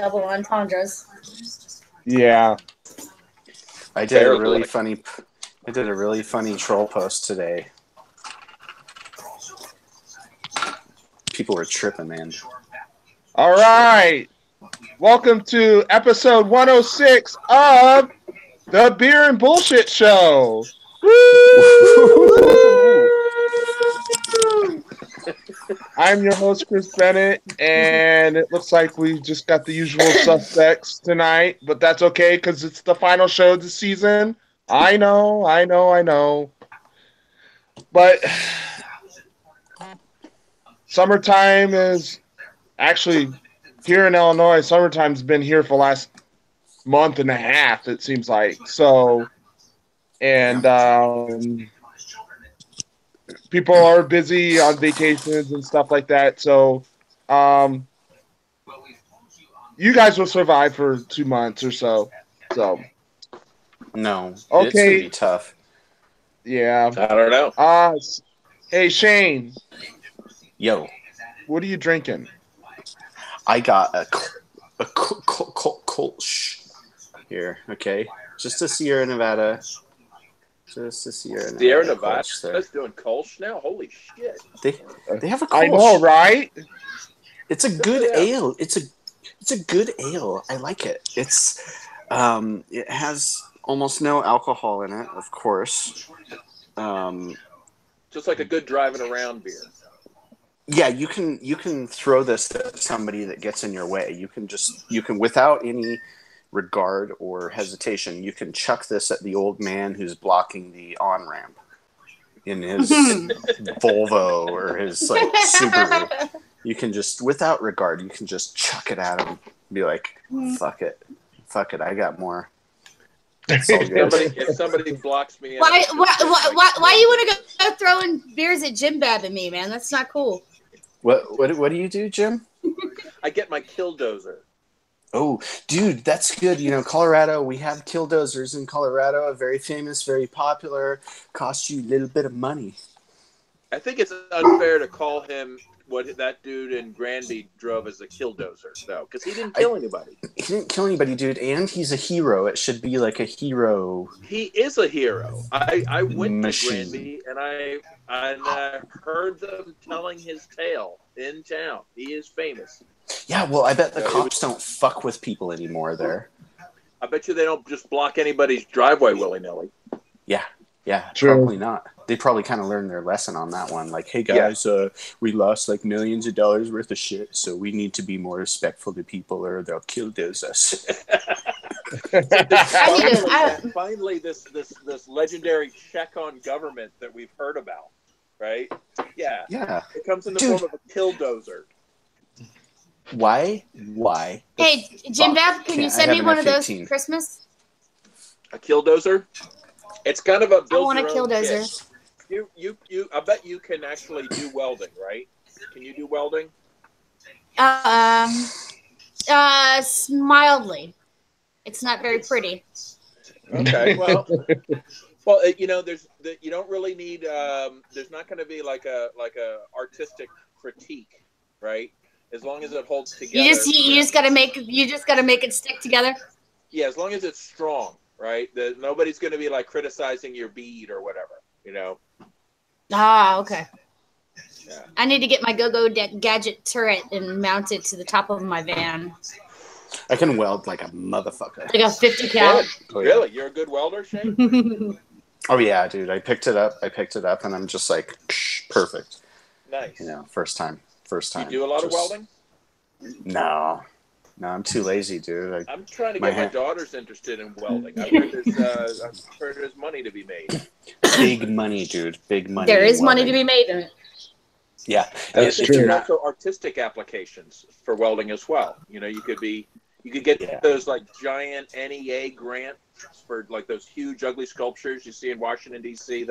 double entendres. Yeah. I did a really funny troll post today. People were tripping, man. All right. Welcome to episode 106 of the Beer and Bullshit Show. Woo! I'm your host, Chris Bennett, and it looks like we've just got the usual suspects tonight, but that's okay because it's the final show of the season. I know. But summertime is actually here in Illinois. Summertime's been here for the last month and a half, it seems like. So, and people are busy on vacations and stuff like that. So, you guys will survive for 2 months or so. So, no, okay, it's gonna be tough. Yeah, I don't know. Hey Shane. Yo, what are you drinking? I got a Kolsch here. Okay, just a Sierra Nevada. Sierra Nevada. That's doing Kolsch now. Holy shit! They have a Kolsch. I know, right? It's a good ale. It's a good ale. I like it. It's it has almost no alcohol in it, of course. Just like a good driving around beer. Yeah, you can throw this at somebody that gets in your way. You can without any regard or hesitation, you can chuck this at the old man who's blocking the on-ramp in his Volvo or his like Subaru. You can just, without regard, you can just chuck it at him. Be like, fuck it, I got more. If somebody blocks me, why you want to go throwing beers at Jim Bab and me, man? That's not cool. What do you do, Jim? I get my Killdozer. Oh, dude, that's good. You know, Colorado, we have Killdozers in Colorado. Very famous, very popular. Cost you a little bit of money. I think it's unfair to call him what that dude in Granby drove as a Killdozer, though, because he didn't kill anybody. He didn't kill anybody, dude, and he's a hero. It should be like a hero. He is a hero. I went to Granby, and I heard them telling his tale in town. He is famous. Yeah, well, I bet the cops don't fuck with people anymore there. I bet you they don't just block anybody's driveway willy-nilly. Yeah, probably not. They probably kind of learned their lesson on that one. Like, hey guys, we lost like millions of dollars worth of shit, so we need to be more respectful to people, or they'll killdoze us. Finally, this legendary check on government that we've heard about, right? Yeah. It comes in the form of a Killdozer. Why? Hey, Jim Bab, can you send me one of those for Christmas? A Killdozer? It's kind of a build. I want a Killdozer. You. I bet you can actually do welding, right? Can you do welding? Mildly. It's not very pretty. Okay. Well, you know, you don't really need. There's not going to be like a artistic critique, right? As long as it holds together. You just gotta make it stick together. Yeah, as long as it's strong, right? Nobody's going to be like criticizing your bead or whatever, you know. Ah, okay. Yeah. I need to get my Go-Go Gadget turret and mount it to the top of my van. I can weld like a motherfucker. Like a 50 cal. Really? You're a good welder, Shane? Oh yeah, dude. I picked it up, and I'm just like, perfect. Nice. You know, first time. You do a lot of welding? No, I'm too lazy, dude. I'm trying to get my daughters interested in welding. I've heard there's money to be made. Big money, dude. Big money. There is money to be made in it. Yeah, that's true. There's also artistic applications for welding as well. You know, you could get those like giant NEA grants for like those huge ugly sculptures you see in Washington D.C.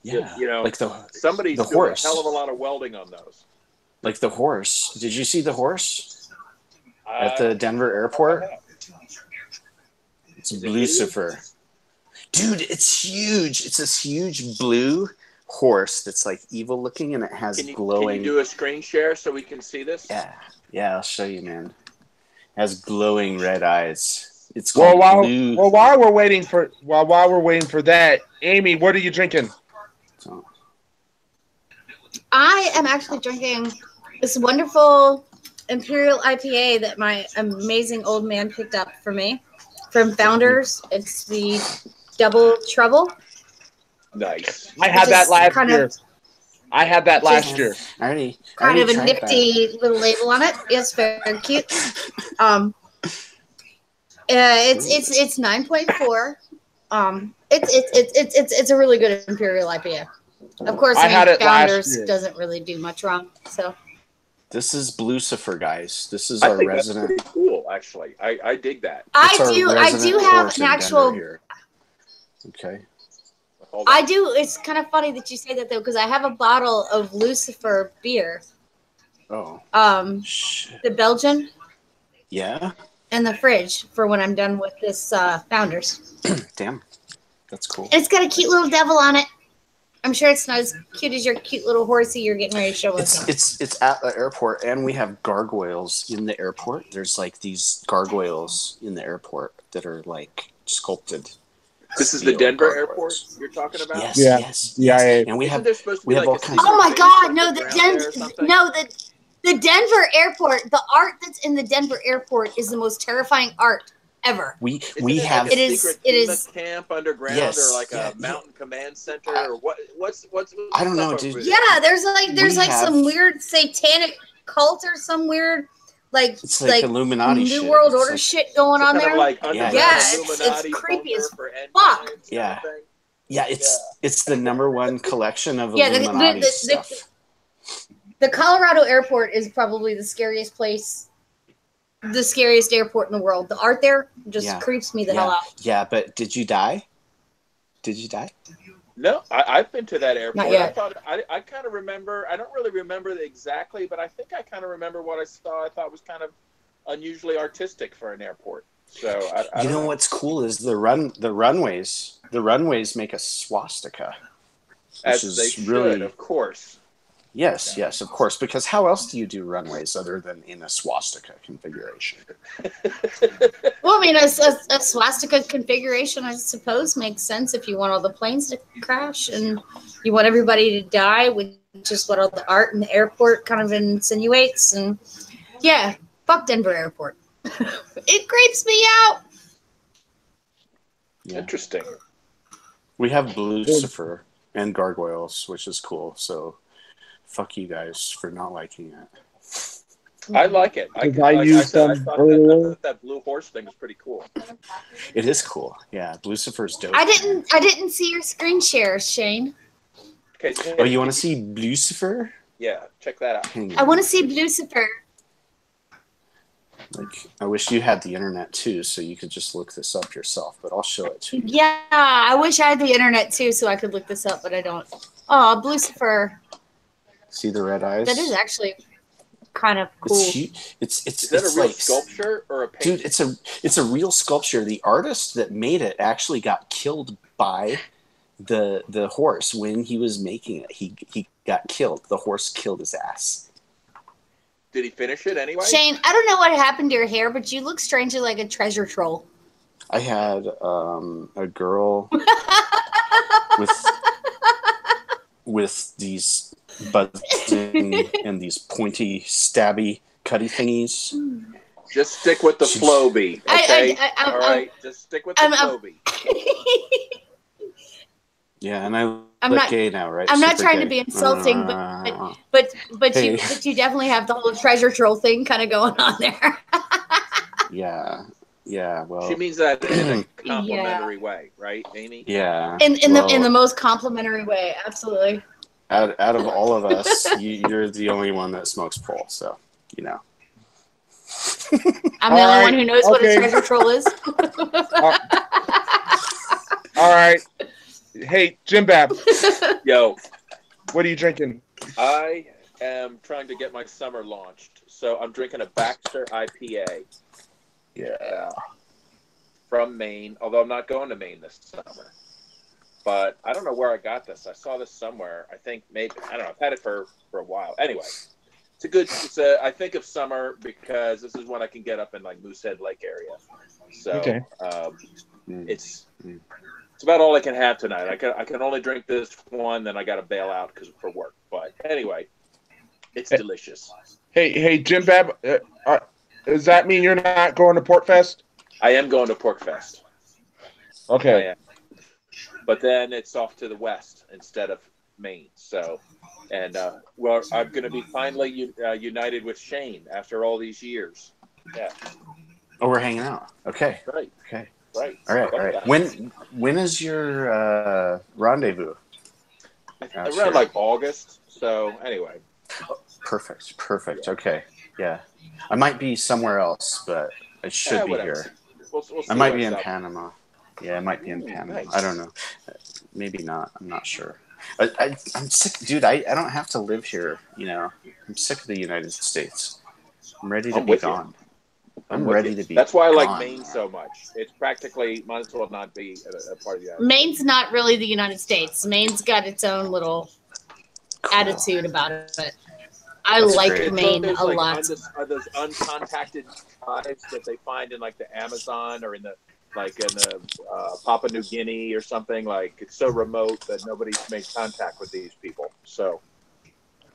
You know, like somebody's the doing horse. a hell of a lot of welding on those. Like the horse. Did you see the horse at the Denver airport? It's Lucifer. Dude, it's huge. It's this huge blue horse that's like evil looking, and it has glowing. Can you do a screen share so we can see this? Yeah, I'll show you, man. has glowing red eyes. It's Well, called blue. while we're waiting for that, Amy, what are you drinking? So, I am actually drinking this wonderful Imperial IPA that my amazing old man picked up for me from Founders. It's the Double Trouble. Nice. I had that last kind year. of I had that last year. I already a tried nifty little label on it. It's very cute. It's 9.4. It's a really good Imperial IPA. Of course, I had it last Founders year. doesn't really do much wrong. So This is Blucifer, guys. This is I our think resident. that's pretty cool, actually. I dig that. I our do resident have horse an in actual. Denver here. Okay. Hold on. I do. It's kind of funny that you say that though, because I have a bottle of Lucifer beer, Oh. the Belgian, Yeah. in the fridge for when I'm done with this Founders. Damn. That's cool. And it's got a cute little devil on it. I'm sure it's not as cute as your cute little horsey you're getting ready to show us. It's at the airport, and we have gargoyles in the airport. There's like these gargoyles in the airport that are like sculpted. This is the steel Denver gargoyles. airport you're talking about? Yes, Yeah. yes, Yeah, yes. yeah. And we Isn't have there supposed to we be have like all a kinds Oh of. my base God! No, underground there or something? the Denver airport. The art that's in the Denver airport is the most terrifying art ever. We Isn't we it have like a It is- secret it FEMA is- camp underground Yes, or like yeah, a mountain command center I- or what's I don't know, up dude. over there? Yeah, there's We like have- some weird satanic cult or some weird it's like Illuminati New shit. World It's Order like- shit going Some on kind there. of like Yeah, underground yeah, it's Illuminati creepy bunker as for end fuck. times kind of Yeah. thing. Yeah, it's the number one collection of Yeah, Illuminati stuff. The Colorado airport is probably the scariest place, the scariest airport in the world. The art there just Yeah. creeps me the hell out. Yeah, but did you die? Did you die? No, I've been to that airport. Not yet. I kind of remember. I don't really remember exactly, but I think I kind of remember what I saw. I thought was kind of unusually artistic for an airport. So I You don't know what's cool is the runways. The runways make a swastika. as Which they is should, really of course. yes, of course. Because how else do you do runways other than in a swastika configuration? Well, I mean, a swastika configuration, I suppose, makes sense if you want all the planes to crash and you want everybody to die, which is what all the art in the airport kind of insinuates. And yeah, fuck Denver Airport. It creeps me out. Yeah. Interesting. We have Lucifer and gargoyles, which is cool. So, fuck you guys for not liking it. I like it. Because like I used said, I them thought earlier. that blue horse thing was pretty cool. It is cool. Yeah, Lucifer's dope. I didn't see your screen share, Shane. Okay. Oh, you want to see Lucifer? Yeah, check that out. Hang I on. want to see Lucifer. Like, I wish you had the internet too, so you could just look this up yourself. But I'll show it to you. Yeah, I wish I had the internet too, so I could look this up, but I don't. Oh, Lucifer. See the red eyes? That is actually kind of cool. It's huge. It's Is that a real like sculpture or a painting? dude. It's a real sculpture. The artist that made it actually got killed by the horse when he was making it. He got killed. The horse killed his ass. Did he finish it anyway? Shane, I don't know what happened to your hair, but you look strangely like a treasure troll. I had a girl with these buzzing and these pointy, stabby, cutty thingies. Just stick with the She's- flow beat, okay? I'm- All right, just stick with the I'm- flow beat. Yeah, and I I'm look not- gay now, right? I'm not Super trying to gay. be insulting, but Hey. you definitely have the whole treasure troll thing kind of going on there. yeah. Well, She means that in a complimentary way, right, Amy? yeah. in well, the most complimentary way, absolutely. out of all of us, you're the only one that smokes pole, so you know. I'm the All only right, one who knows what a okay. treasure troll is. All right. Hey, Jim Bab, Yo, what are you drinking? I am trying to get my summer launched, so I'm drinking a Baxter IPA Yeah. from Maine, although I'm not going to Maine this summer. But I don't know where I got this. I saw this somewhere. I think maybe, I don't know, I've had it for a while. Anyway, it's a good. I think of summer because this is when I can get up in like Moosehead Lake area. So Okay. It's about all I can have tonight. I can only drink this one, then I got to bail out for work. But anyway, it's delicious. Hey, Jim Bab, does that mean you're not going to Pork Fest? I am going to Pork Fest. Okay. I am. But then it's off to the west instead of Maine. So, and well, I'm going to be finally united with Shane after all these years. Yeah. Oh, we're hanging out. Okay. Right. Okay. Right. All right. When is your rendezvous? Around like August. So anyway. Perfect. Okay. Yeah. I might be somewhere else, but I should be here. We'll see I might be in Panama. Yeah, I might be in Panama. Nice. I don't know. Maybe not. I'm not sure. I'm sick, dude. I don't have to live here. You know, I'm sick of the United States. I'm ready to be gone. I'm ready to be. That's why I like gone. Maine so much. It's practically might as well not be a part of the United States. Maine's not really the United States. Maine's got its own little attitude about it. But I like great. Maine Those, a like, lot. Are those uncontacted tribes that they find in like the Amazon or in the Papua New Guinea or something? Like it's so remote that nobody's made contact with these people. So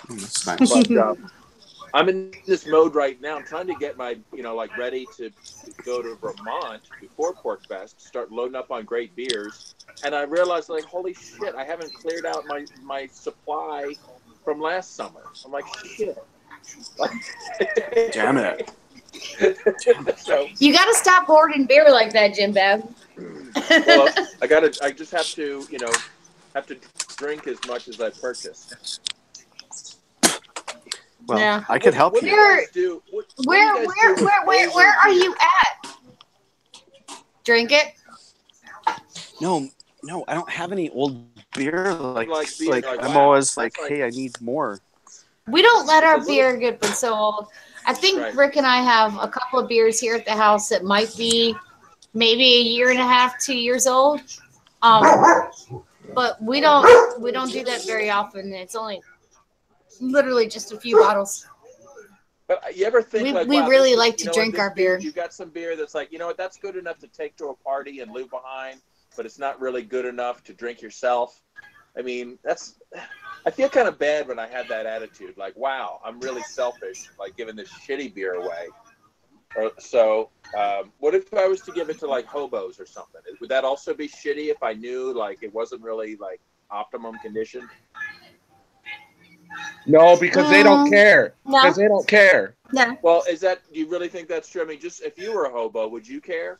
That's nice. but, I'm in this mode right now. I'm trying to get my, ready to go to Vermont before Pork Fest, start loading up on great beers. And I realized, like, holy shit, I haven't cleared out my supply from last summer. I'm like, shit. Damn it. So, You got to stop hoarding beer like that, Jim Bab. well, I just have to, drink as much as I purchase. Well, Yeah. I could help you. Where are you at? Drink it. No, I don't have any old beer. Like beer, I'm wow. always like, That's hey, I need more. We don't let our beer get but so old. I think Right. Rick and I have a couple of beers here at the house that might be maybe a year and a half, 2 years old. But we don't do that very often. It's only literally just a few bottles. But you ever think We really like to drink our beer. You got some beer that's like, that's good enough to take to a party and leave behind, but it's not really good enough to drink yourself. I mean, I feel kind of bad when I have that attitude. Like, wow, I'm really selfish, like giving this shitty beer away. So, what if I was to give it to like hobos or something? Would that also be shitty if I knew like it wasn't really like optimum condition? No, because they don't care. No. Because they don't care. No. Well, do you really think that's true? I mean, just if you were a hobo, would you care?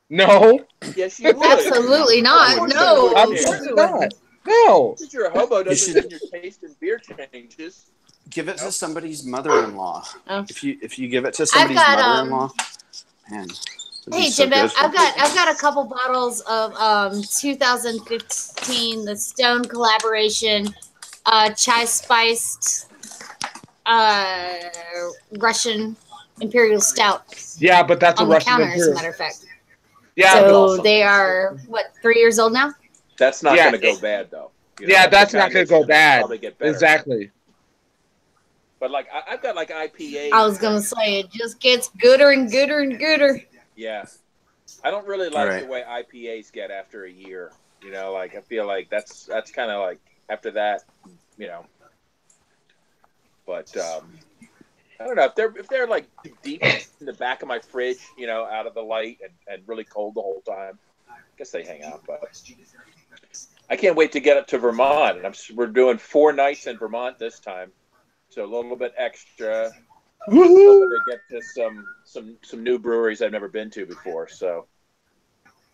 No. Yes, you would. Absolutely not. Of course No. you I'm would. sure not. No. Because you're a hobo doesn't mean your taste in beer changes. Give it to somebody's mother-in-law. Oh. If you give it to somebody's got, mother-in-law, man. that'd be Hey, so Jim, good. I've got a couple bottles of 2015 the Stone collaboration chai spiced Russian Imperial Stout Yeah, but that's a on the Russian counter, as a Imperial. matter of fact. Yeah, So but, they are 3 years old now? That's not Yeah, going to go bad, though. that's not going to go bad. Probably get better. Exactly. But like I've got like IPAs. I was gonna say it just gets gooder and gooder and gooder. Yeah, I don't really like Right. the way IPAs get after a year. Like I feel like that's kind of like after that, But I don't know if they're like deep in the back of my fridge, out of the light and really cold the whole time. I guess they hang out, but I can't wait to get up to Vermont. And we're doing 4 nights in Vermont this time, so a little bit extra. Woohoo! To get to some new breweries I've never been to before. So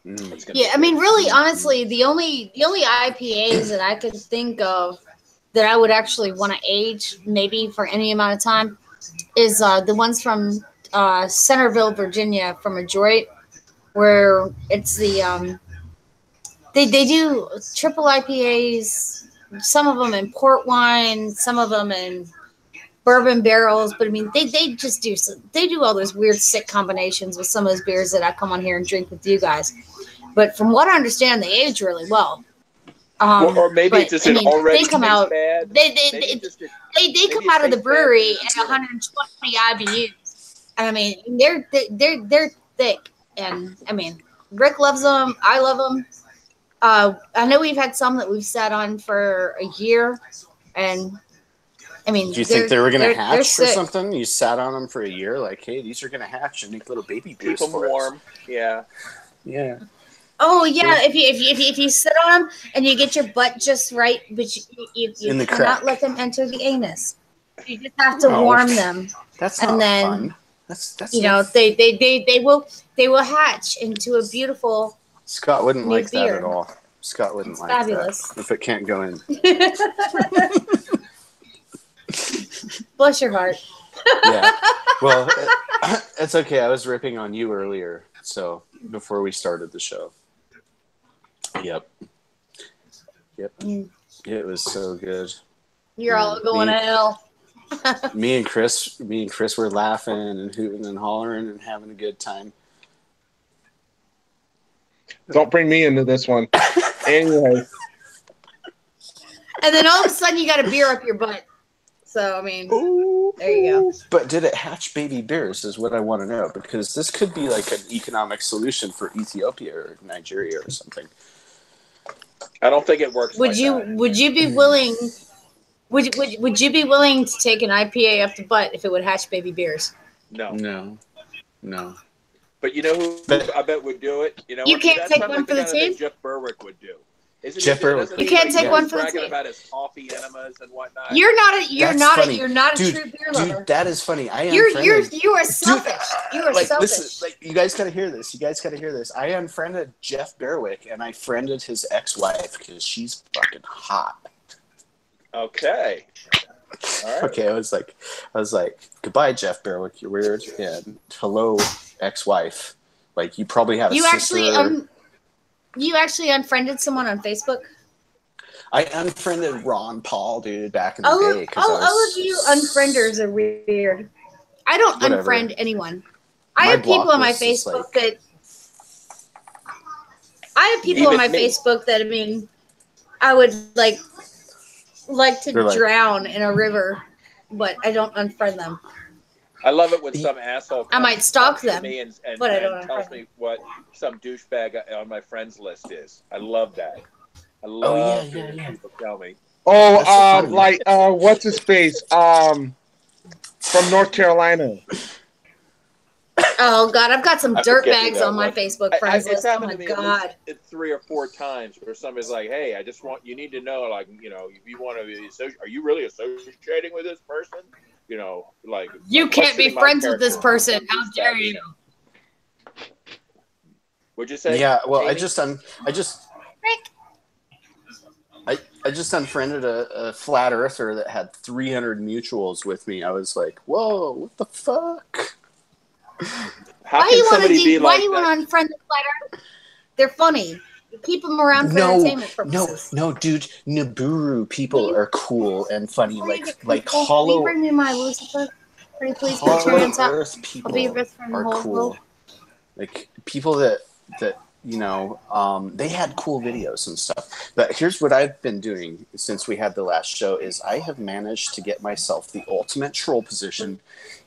it's gonna Yeah, be I mean, good. really, honestly, the only IPAs that I could think of that I would actually want to age, maybe for any amount of time, is the ones from Centerville, Virginia, from Adroit, where it's the they do triple IPAs, some of them in port wine, some of them in bourbon barrels, but I mean they just do all those weird sick combinations with some of those beers that I come on here and drink with you guys. But from what I understand, they age really well. Or maybe but, it just I mean, already they come tastes out. bad. They Maybe it just- they maybe come it out of the tastes bad brewery because at 120 IBUs. I mean, they're thick, and I mean, Rick loves them. I love them. I know we've had some that we've sat on for a year, and I mean, Do you think they were going to they're hatch or sick. something? You sat on them for a year, like, hey, these are going to hatch and make little baby beers keep them for warm. us. Yeah. Yeah. Oh yeah, if you sit on them and you get your butt just right, but you In the cannot crack. let them enter the anus. You just have to Oh. warm them, That's and not then fun. That's you know not they will hatch into a beautiful. Scott wouldn't new like that beer. at all. Scott wouldn't It's like fabulous. that if it can't go in. Bless your heart. Yeah. Well, it's okay. I was ripping on you earlier, so before we started the show. Yep. Mm. It was so good. You're all going to hell. Me and Chris were laughing and hooting and hollering and having a good time. Don't bring me into this one. Anyway, And then all of a sudden you got a beer up your butt. So I mean, there you go. But did it hatch baby bears is what I want to know, because this could be like an economic solution for Ethiopia or Nigeria or something. I don't think it works. Would like you that. would you be willing? Would you be willing to take an IPA up the butt if it would hatch baby beers? No. No. But you know who I bet would do it? You know, You can't that's take something one for the kind of thing team? Jeff Berwick would do. Jeff Berwick. Doesn't You he, can't like, take one for the bragging team. about his coffee enemas and whatnot. You're not Funny. a true beer lover. Dude, that is funny. You are selfish. You are like, selfish. listen, like, you guys gotta hear this. I unfriended Jeff Berwick and I friended his ex-wife because she's fucking hot. Okay. All right. Okay, I was like, goodbye, Jeff Berwick. You're weird. And hello, ex-wife. Like, you probably have a sister. You actually unfriended someone on Facebook? I unfriended Ron Paul, dude, back in the All day. of you unfrienders are weird. I don't Whatever. unfriend anyone. I My have people block on my list is Facebook like- that I mean, I would like to They're like- drown in a river, but I don't unfriend them. I love it when some asshole I might stalk comes to them, me and but I don't tells unfriend me what some douchebag on my friends list is. I love that. I yeah, love yeah, hearing yeah. people tell me. oh, That's so funny. like what's his face? From North Carolina. Oh God, I've got some I dirt forget who bags that on my was. Facebook friends It's list. Oh happened my to me at God. least 3 or 4 times where somebody's like, "Hey, I just want you need to know, like, you know, if you want to be are you really associating with this person? You know, like You can't be questioning my friends with this character. person. How dare you? Would you say? Yeah, well, Amy? I just unfriended a flat earther that had 300 mutuals with me. I was like, whoa, what the fuck? How Why can you want somebody be to? Why like you that? want to unfriend the flat earth? They're funny. You keep them around for entertainment purposes. No, dude. Nibiru people are cool and funny. Will you Like Will hollow you bring me my Lucifer? Pretty please put your hands up. Earth I'll be your people best friend the are whole cool. world. Like people that you know, they had cool videos and stuff. But here's what I've been doing since we had the last show is I have managed to get myself the ultimate troll position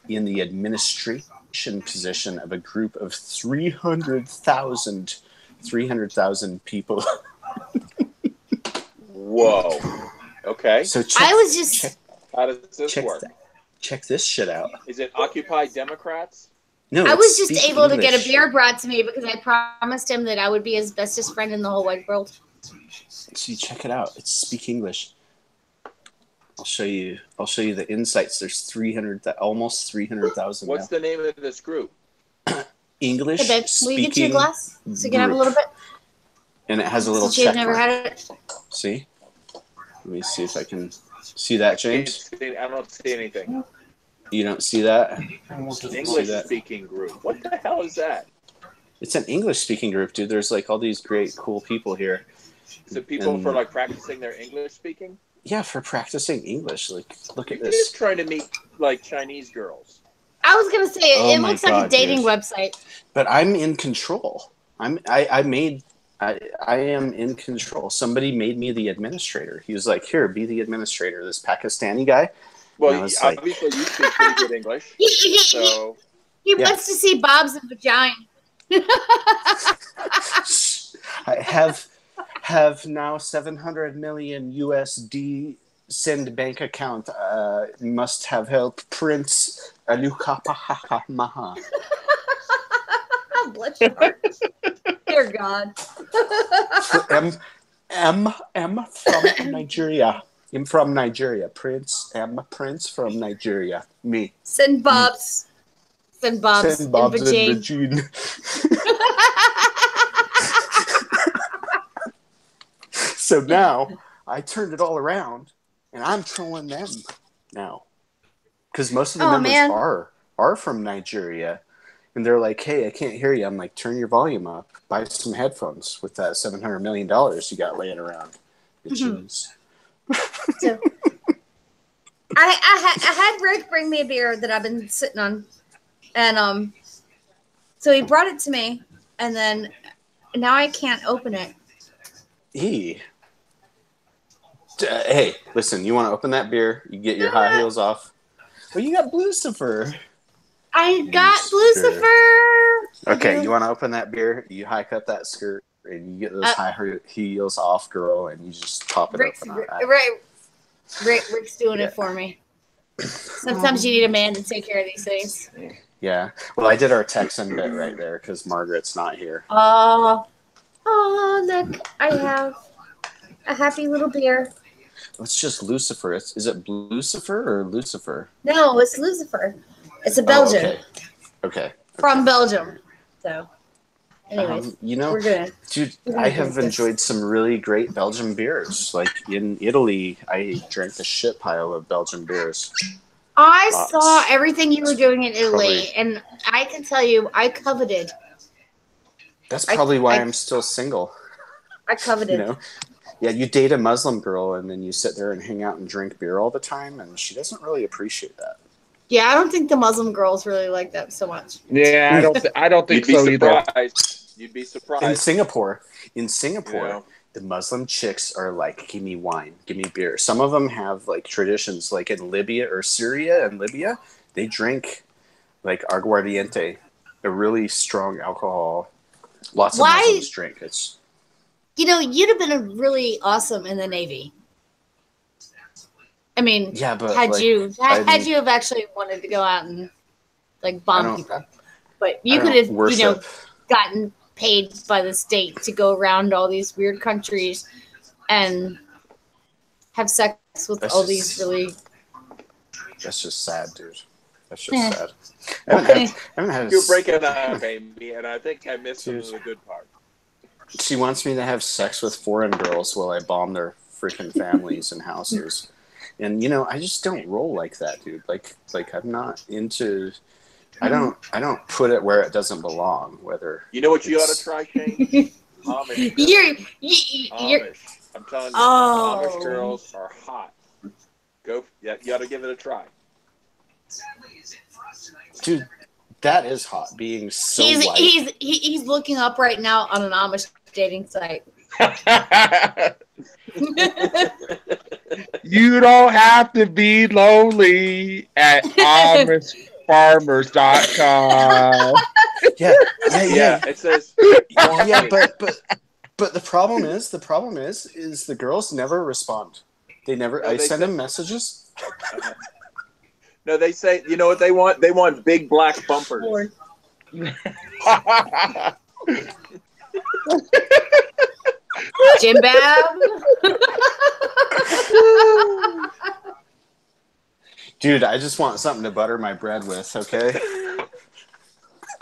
in the administration position of a group of 300,000 people. Whoa. Okay. So I was just. How does this work? Check this shit out. Is it Occupy Democrats? No, I was it's just Speak able to English. get a beer brought to me because I promised him that I would be his bestest friend in the whole wide world. See, check it out. It's Speak English. I'll show you the insights. There's almost 300,000 now. What's the name of this group? English Hey, babe, will you get you a speaking glass so you can have a little bit? and it has a little Since you've check never mark. had it. See? Let me see if I can see that, James. I don't see anything. You don't see that? English that. speaking group. What the hell is that? It's an English speaking group, dude. There's like all these great, cool people here. Is it people And- for like practicing their English speaking? Yeah, for practicing English. Like, look at You're this. just trying to meet like Chinese girls. I was gonna say Oh it my looks like a God, dating dude. website. But I'm in control. I I am in control. Somebody made me the administrator. He was like, "Here, be the administrator." This Pakistani guy. Well, And I was obviously you speak pretty good English, so He wants to see Bob's vagina. I have now 700 million USD send bank account. Must have help Prince Alukapaha. Bless your heart. Dear God. M from Nigeria. I'm from Nigeria. Prince from Nigeria. Me. Send Bob's. Send Bob's. Send Bob's in in Vagine. So now I turned it all around, and I'm trolling them now, because most of the members are from Nigeria, and they're like, "Hey, I can't hear you." I'm like, "Turn your volume up. Buy some headphones with that $700 million you got laying around." Bitches. So, I had Rick bring me a beer that I've been sitting on, and so he brought it to me, and then now I can't open it. Hey, listen, you want to open that beer? You get your high heels off. Well, you got Lucifer. I got Lucifer. Okay, you want to open that beer? You hike up that skirt and you get those high heels off, girl, and you just pop it Rick's, up. Rick's doing it for me. Sometimes you need a man to take care of these things. Yeah. Well, I did our Texan bit right there because Margaret's not here. Oh, look, I have a happy little beer. It's just Lucifer. Is it Lucifer or Lucifer? No, it's Lucifer. It's a Belgian. Okay. From Belgium. So, anyways, we're good. Dude, I have enjoyed some really great Belgian beers. Like in Italy, I drank a shit pile of Belgian beers. I saw everything you were doing in Italy, and I can tell you, I coveted. That's probably why I'm still single. I coveted. Yeah, you date a Muslim girl, and then you sit there and hang out and drink beer all the time, and she doesn't really appreciate that. Yeah, I don't think the Muslim girls really like that so much. Yeah, I don't think so either. You'd be surprised. In Singapore, the Muslim chicks are like, "Give me wine, give me beer." Some of them have like traditions, like in Libya or Syria and Libya, they drink like aguardiente, a really strong alcohol. Lots of Muslims drink it. You'd have been really awesome in the Navy. I mean, yeah, but had you have actually wanted to go out and like bomb people, but you could have, gotten paid by the state to go around all these weird countries and have sex with these really. That's just sad, dude. That's just sad. You're breaking up, Amy, and I think I missed some of the good part. She wants me to have sex with foreign girls while I bomb their freaking families and houses. And I just don't roll like that, dude. Like I'm not into. I don't put it where it doesn't belong. Whether you know what you ought to try, Shane? Amish. Amish. I'm telling you, Amish girls are hot. You ought to give it a try, dude. That is hot. Being so white. He's looking up right now on an Amish dating site. You don't have to be lonely at AmishFarmers.com. Yeah. It says. Yeah, but the problem is the girls never respond. They never. I send them messages. No, they say, you know what they want? They want big black bumpers. Jim Bab. Dude, I just want something to butter my bread with, okay?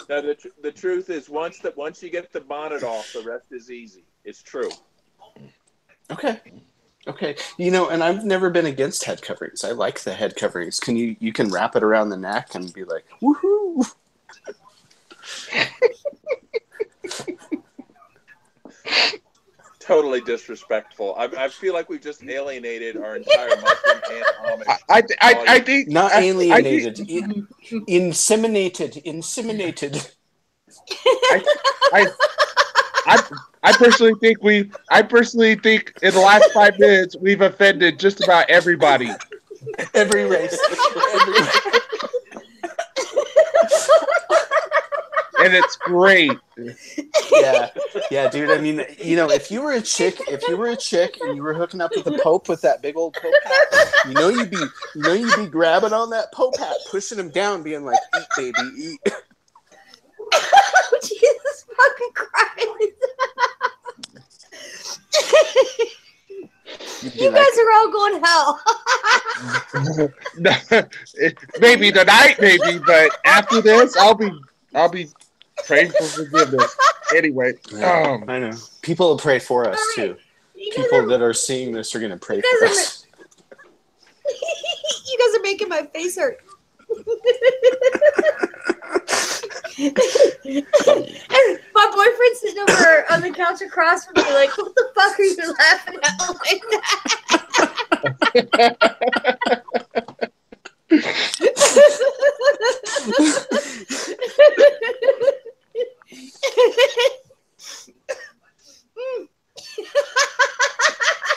No, the truth is, once you get the bonnet off, the rest is easy. It's true. Okay. And I've never been against head coverings. I like the head coverings. You can wrap it around the neck and be like, woohoo! Totally disrespectful. I feel like we've just alienated our entire Muslim and Amish. I think not alienated, inseminated. I personally think in the last 5 minutes we've offended just about everybody. Every race. And it's great. Yeah, dude. I mean, if you were a chick and you were hooking up with the Pope with that big old Pope hat, you'd be grabbing on that Pope hat, pushing him down, being like, "Eat, baby, eat." Oh, Jesus fucking Christ! You guys are all going hell. Maybe tonight, but after this, I'll be praying for forgiveness. Anyway, I know people will pray for us too. People that are seeing this are going to pray for us. You guys are making my face hurt. And my boyfriend's sitting over on the couch across from me, like, what the fuck are you laughing at like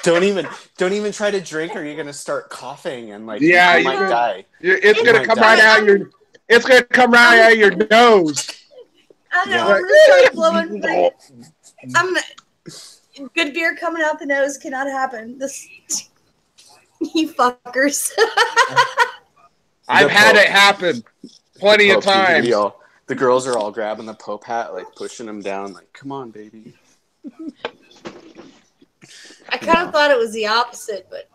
Don't even try to drink, or you're gonna start coughing and you might die. It's gonna come right out your. It's gonna come right out of your nose. I know. I'm gonna start blowing. Good beer coming out the nose cannot happen. You fuckers. I've had it happen plenty of times. The girls are all grabbing the Pope hat, pushing him down, come on, baby. I kind of thought it was the opposite, but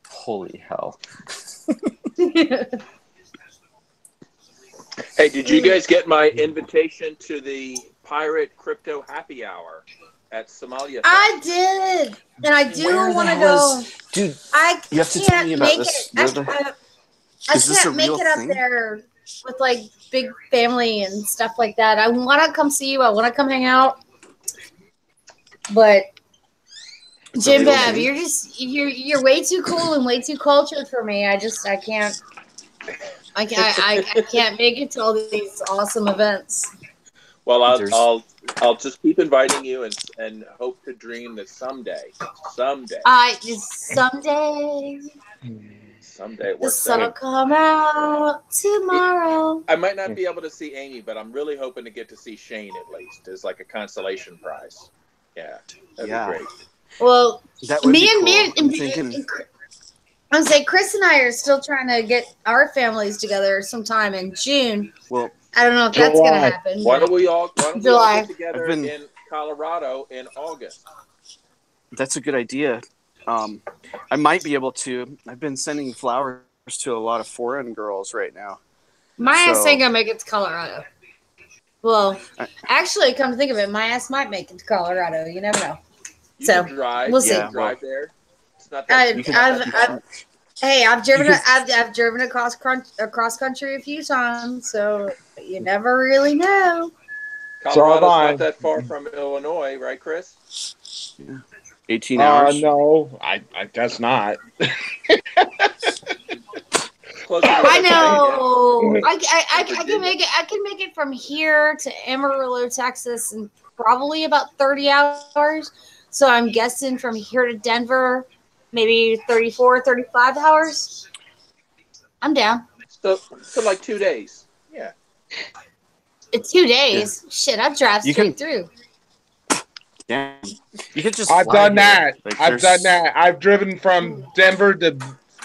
Holy hell. Hey, did you guys get my invitation to the Pirate Crypto Happy Hour at Somalia? I did, and I do want to go. Dude, you have to tell me about this. I can't make it up there with big family and stuff like that. I want to come see you. I want to come hang out, but Jim Bev, you're way too cool and way too cultured for me. I can't. I can't make it to all these awesome events. Well, I'll just keep inviting you and hope to dream that someday. Someday it the works sun will out. come out tomorrow. I might not be able to see Amy, but I'm really hoping to get to see Shane at least as a consolation prize. Yeah, that'd be great. Well, that would be cool. I was saying, Chris and I are still trying to get our families together sometime in June. Well, I don't know if that's going to happen. Why don't we all get together in Colorado in August? That's a good idea. I might be able to. I've been sending flowers to a lot of foreign girls right now. My ass ain't going to make it to Colorado. Well, actually, come to think of it, my ass might make it to Colorado. You never know. You can drive. We'll see. Drive there. It's not I've driven across country a few times, so you never really know. Colorado's not that far from Illinois, right, Chris? Yeah. 18 hours. No, I guess not. I know. I can make it. I can make it from here to Amarillo, Texas, in probably about 30 hours. So I'm guessing from here to Denver, maybe 34, 35 hours. I'm down. So 2 days. Yeah. It's 2 days. Yeah. Shit, I'd drive straight through. Yeah. You could just. I've done that. I've driven from Denver to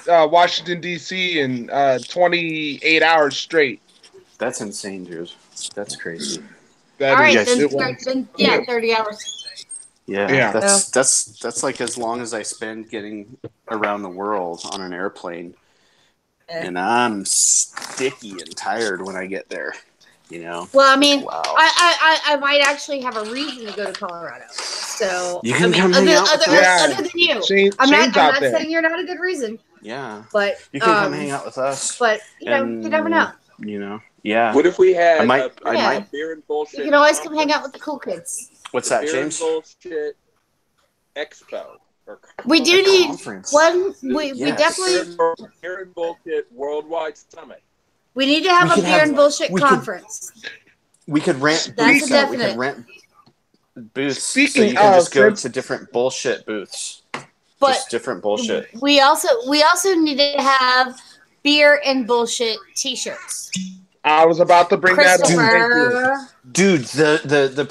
Washington, D.C. in 28 hours straight. That's insane, dude. That's crazy. All right, then 30 hours. Yeah. That's like as long as I spend getting around the world on an airplane. And I'm sticky and tired when I get there. Well, I mean, wow. I might actually have a reason to go to Colorado. So you can come hang out with us. Other than you, I'm not saying you're not a good reason. Yeah, but you can come hang out with us. But you never know. Yeah. What if we had I might beer and bullshit? You can always come hang out with the cool kids. What's that, James? Beer and bullshit expo. We do need one. We definitely beer and bullshit worldwide summit. We need to have a beer and bullshit conference. We could rent. That's a definite. booths. Speaking so you can just go since- to different bullshit booths. But Just different bullshit. we also need to have beer and bullshit T-shirts. I was about to bring that up. Thank you. Christopher. Dude, the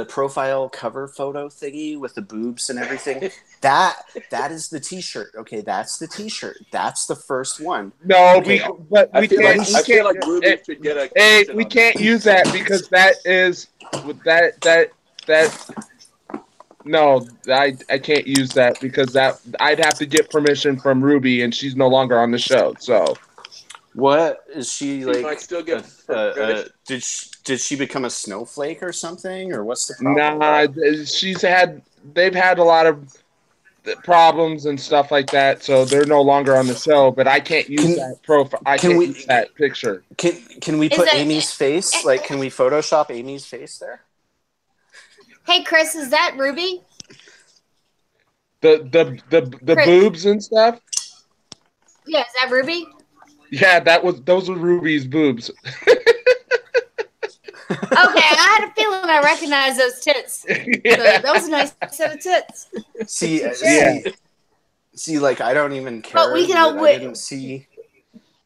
profile cover photo thingy with the boobs and everything, that is the T-shirt. Okay, that's the T-shirt. That's the first one. No, Okay. we can't. I feel like Ruby should get a. Hey, commission we on can't use that because that is that. No, I can't use that because that I'd have to get permission from Ruby, and she's no longer on the show. So What is she She like? might still get permission. Did she become a snowflake or something, or what's the problem? nah, they've had a lot of problems and stuff like that, so they're no longer on the show. But I can't use that profile. I can't use that picture. Can we put Amy's face? Like, can we Photoshop Amy's face there? Hey, Chris, is that Ruby? The Chris. boobs and stuff. Yeah, is that Ruby? Yeah, those were Ruby's boobs. Okay, I had a feeling I recognized those tits. Yeah. So that was a nice set of tits. See, like I don't even care. But we can that all- I didn't see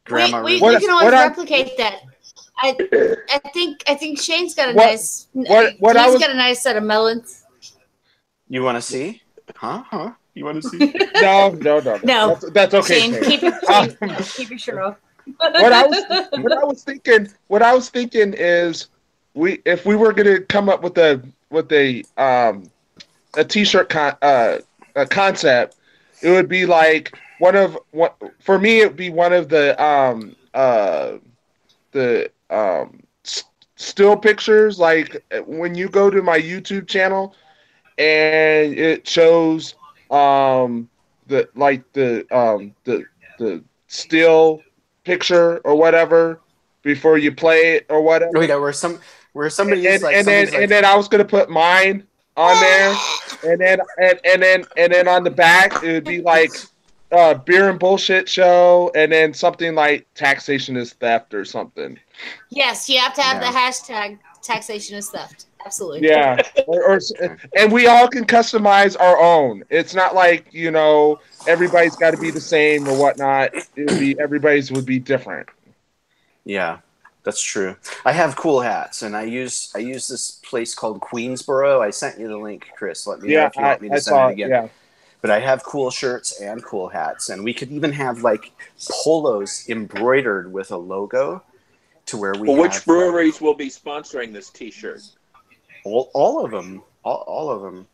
Grandma We Ruby. can always what I- replicate that. I think Shane's got a What- nice. what I he's was- got a nice set of melons. You want to see? Huh? You want to see? No. No. That's okay. Shane, Shane. keep your shirt off. what I was thinking is if we were gonna come up with a T-shirt a concept, it would be like for me it would be one of the still pictures, like when you go to my YouTube channel and it shows the still picture or whatever before you play it or whatever. Oh, yeah, where somebody is like, and then I was gonna put mine on there, and then on the back it would be like beer and bullshit show, and then something like taxation is theft or something. Yes, you have to have the hashtag taxation is theft. Absolutely. Yeah, and we all can customize our own. It's not like everybody's got to be the same or whatnot. Everybody's would be different. Yeah, that's true. I have cool hats, and I use this place called Queensboro. I sent you the link, Chris. Let me know if you want me to send it again. Yeah. But I have cool shirts and cool hats, and we could even have like polos embroidered with a logo, to where we. Well, which breweries will be sponsoring this T-shirt? All of them. All of them.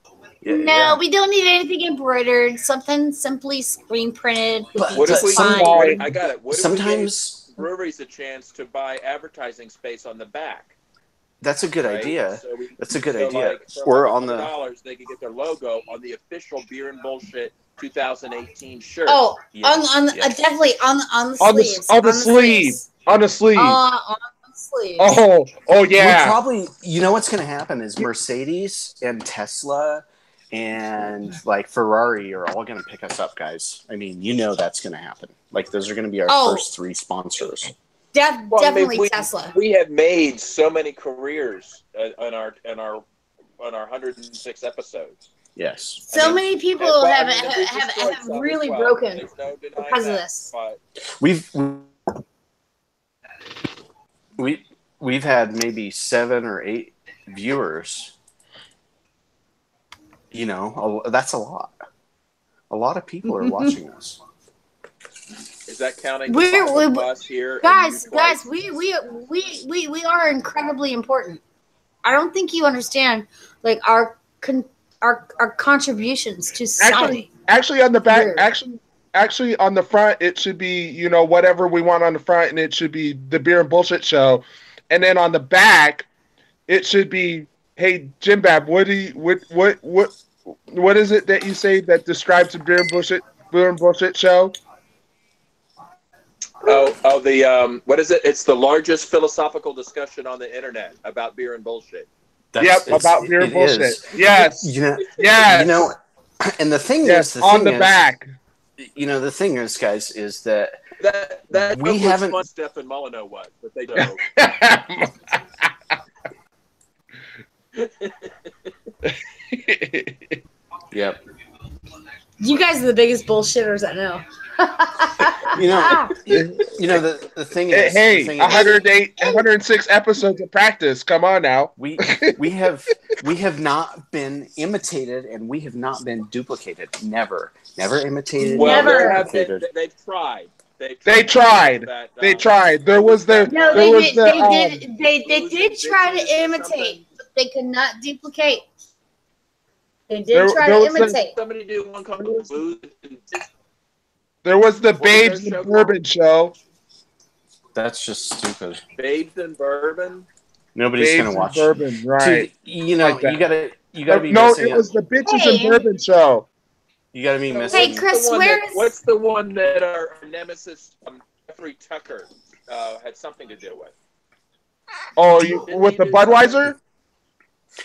No, we don't need anything embroidered. Something simply screen printed. What if we? fine. I got it. What Sometimes if we gave breweries a chance to buy advertising space on the back? that's a good Right? idea. So That's a good idea. Like, for Or on the $100, they could get their logo on the official Beer and Bullshit 2018 shirt. Oh, Yes, on yes. definitely on the On the sleeves. sleeve. On the sleeve. On the sleeves. Oh We're yeah. probably, what's going to happen is Mercedes and Tesla and like Ferrari are all going to pick us up, guys. I mean, that's going to happen. Like those are going to be our first 3 sponsors. Well, I mean, Definitely Tesla. We have made so many careers on our 106 episodes. Yes. So many people Well, have we've destroyed some really as well. broken There's no denying because of that, this. but We've had maybe 7 or 8 viewers. That's a lot. A lot of people are watching us. is that counting We're- us here? Guys, and you twice? we are incredibly important. I don't think you understand like our contributions to society. Actually, on the back, Weird. actually on the front, it should be whatever we want on the front, and it should be the Beer and Bullshit Show, and then on the back, it should be, hey Jim Bab, what is it that you say that describes the Beer and Bullshit Show? The what is it? It's the largest philosophical discussion on the internet about beer and bullshit. About beer and bullshit. Is. Yes. Yes. And the thing is, back. The thing is, guys, is that That we haven't. what Stefan Molyneux was, but they don't. Yep. You guys are the biggest bullshitters I know. The thing is, Hey, the thing 108, 106 episodes of practice. Come on now. we have not been imitated and we have not been duplicated. Never imitated. Well, Never. there have been. duplicated. They've tried. They tried. That, They tried. There was the. No, there they was did. the, They did try to imitate, but they could not duplicate. They did There- try there to was the- imitate. somebody do one called Booze. There was the was Babes their show and Bourbon show. That's just stupid. Babes and Bourbon. Nobody's Babes gonna and watch. Bourbon, right? Like that. you gotta be No, missing it was the Bitches Hey. and Bourbon show. You gotta be So missing. Hey, Chris, what's the one where that- is- What's the one that our nemesis Jeffrey Tucker had something to do with? Oh, you with the Budweiser?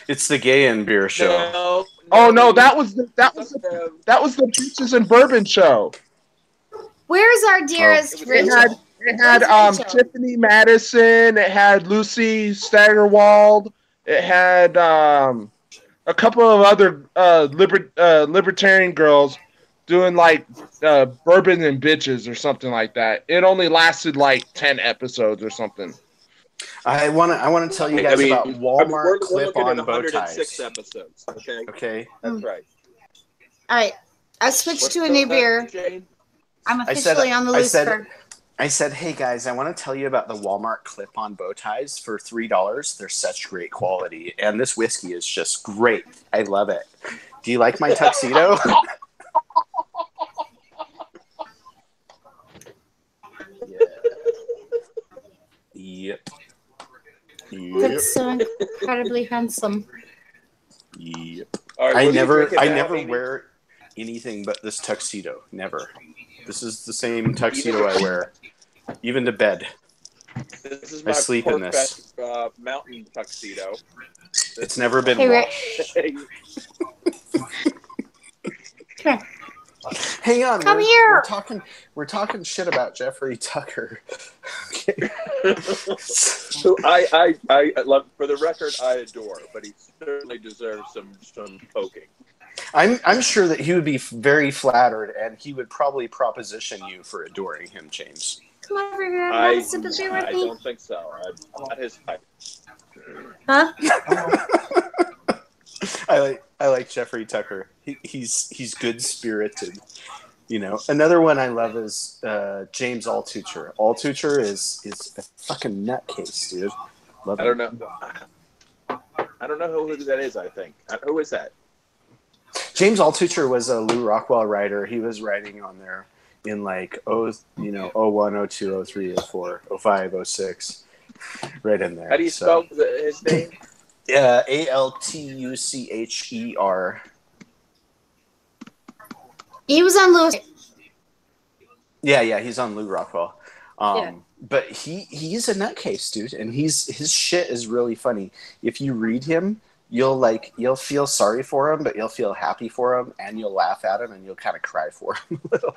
It's the Gay and Beer show. No, Oh no, that was the Bitches and Bourbon show. Where's our dearest It Rachel? It had Where's Rachel? Tiffany Madison. It had Lucy Staggerwald. It had a couple of other libertarian girls doing like bourbon and bitches or something like that. It only lasted like 10 episodes or something. I want to tell you guys about Walmart we're clip-on looking at bow 106 ties. episodes. Okay, Okay. that's right. All right, I switched What's to a new beer. Jane? I'm I said- officially on the loose for. I said, hey guys, I want to tell you about the Walmart clip-on bow ties for $3. They're such great quality, and this whiskey is just great. I love it. Do you like my tuxedo? Yep. That's so incredibly handsome. Yep. All right, I what are you never drinking now, never Amy? wear anything but this tuxedo. Never. This is the same tuxedo I wear, even to bed. This is I my sleep in this. Porkfest, mountain tuxedo. It's never been Hey, washed. Come here. Hang on. Come we're, here. We're talking shit about Jeffrey Tucker. Okay. So I love, for the record, I adore, but he certainly deserves some poking. I'm sure that he would be very flattered, and he would probably proposition you for adoring him, James. Come over here and I have a sip of beer with me. don't think so. I'm not his type. Huh? I like Jeffrey Tucker. He's good spirited. You know, another one I love is James Altucher. Altucher is a fucking nutcase, dude. Love I him. don't know. I don't know who that is. I think who is that? James Altucher was a Lou Rockwell writer. He was writing on there in like 01, 02, 03, 04, 05, 06, right in there. How do you spell his name? Altucher. He was on Lewis. Yeah, he's on Lou Rockwell. Yeah. But he's a nutcase, dude, and his shit is really funny. If you read him, you'll feel sorry for him, but you'll feel happy for him, and you'll laugh at him, and you'll kind of cry for him a little.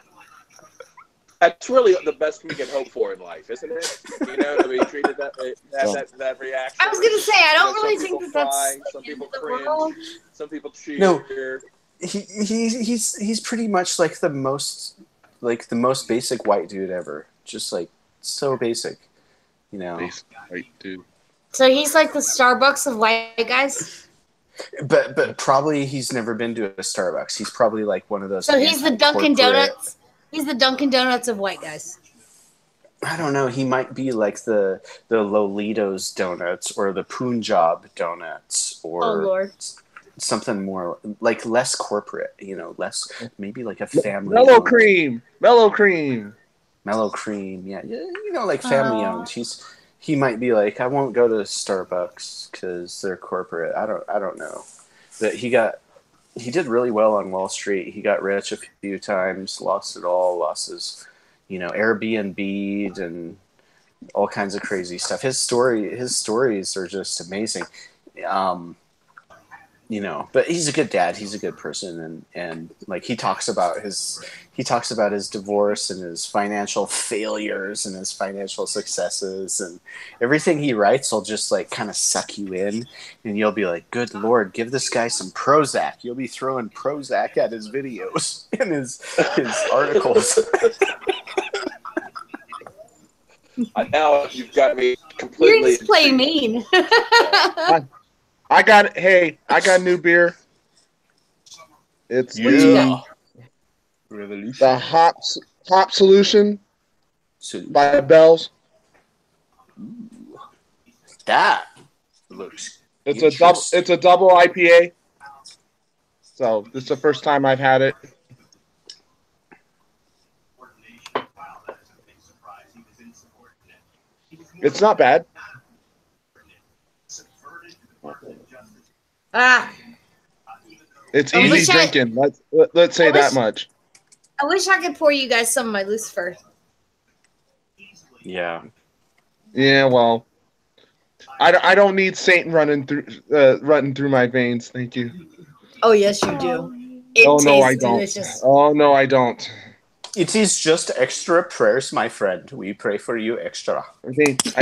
That's really the best we can hope for in life, isn't it? You know, to be treated that reaction. I was gonna say I don't really some think people that's cry, the some end people of the cringe, world. some people cheer. No. He's pretty much like the most basic white dude ever. Just like so basic, you know. Right, dude. So he's like the Starbucks of white guys. But probably he's never been to a Starbucks. He's probably like one of those. So he's the Dunkin' anti-corporate- Donuts. He's the Dunkin' Donuts of white guys. I don't know. He might be like the Lolitos donuts or the Punjab donuts or Oh Lord. something more like less corporate. You know, less maybe like a family. Mellow owned. cream. Mellow cream. Mellow cream. Yeah, you know, like family Oh. owned. He might be like, I won't go to Starbucks because they're corporate. I don't know. But he did really well on Wall Street. He got rich a few times, lost it all, lost his, Airbnb'd and all kinds of crazy stuff. His stories are just amazing. but he's a good dad. He's a good person, and like he talks about his divorce and his financial failures and his financial successes, and everything he writes will just like kind of suck you in, and you'll be like, "Good Lord, give this guy some Prozac." You'll be throwing Prozac at his videos and his articles. Now you've got me completely. You're just playing mean. I got new beer. It's Yeah. the hop solution by Bell's. That looks. It's a double IPA. So this is the first time I've had it. It's not bad. It's easy drinking. Let's say that much. I wish I could pour you guys some of my Lucifer. Yeah. Yeah. Well, I don't need Satan running through my veins. Thank you. Oh yes, you do. It Oh no, I tastes don't. delicious. Oh no, I don't. It is just extra prayers, my friend. We pray for you extra. I think. Is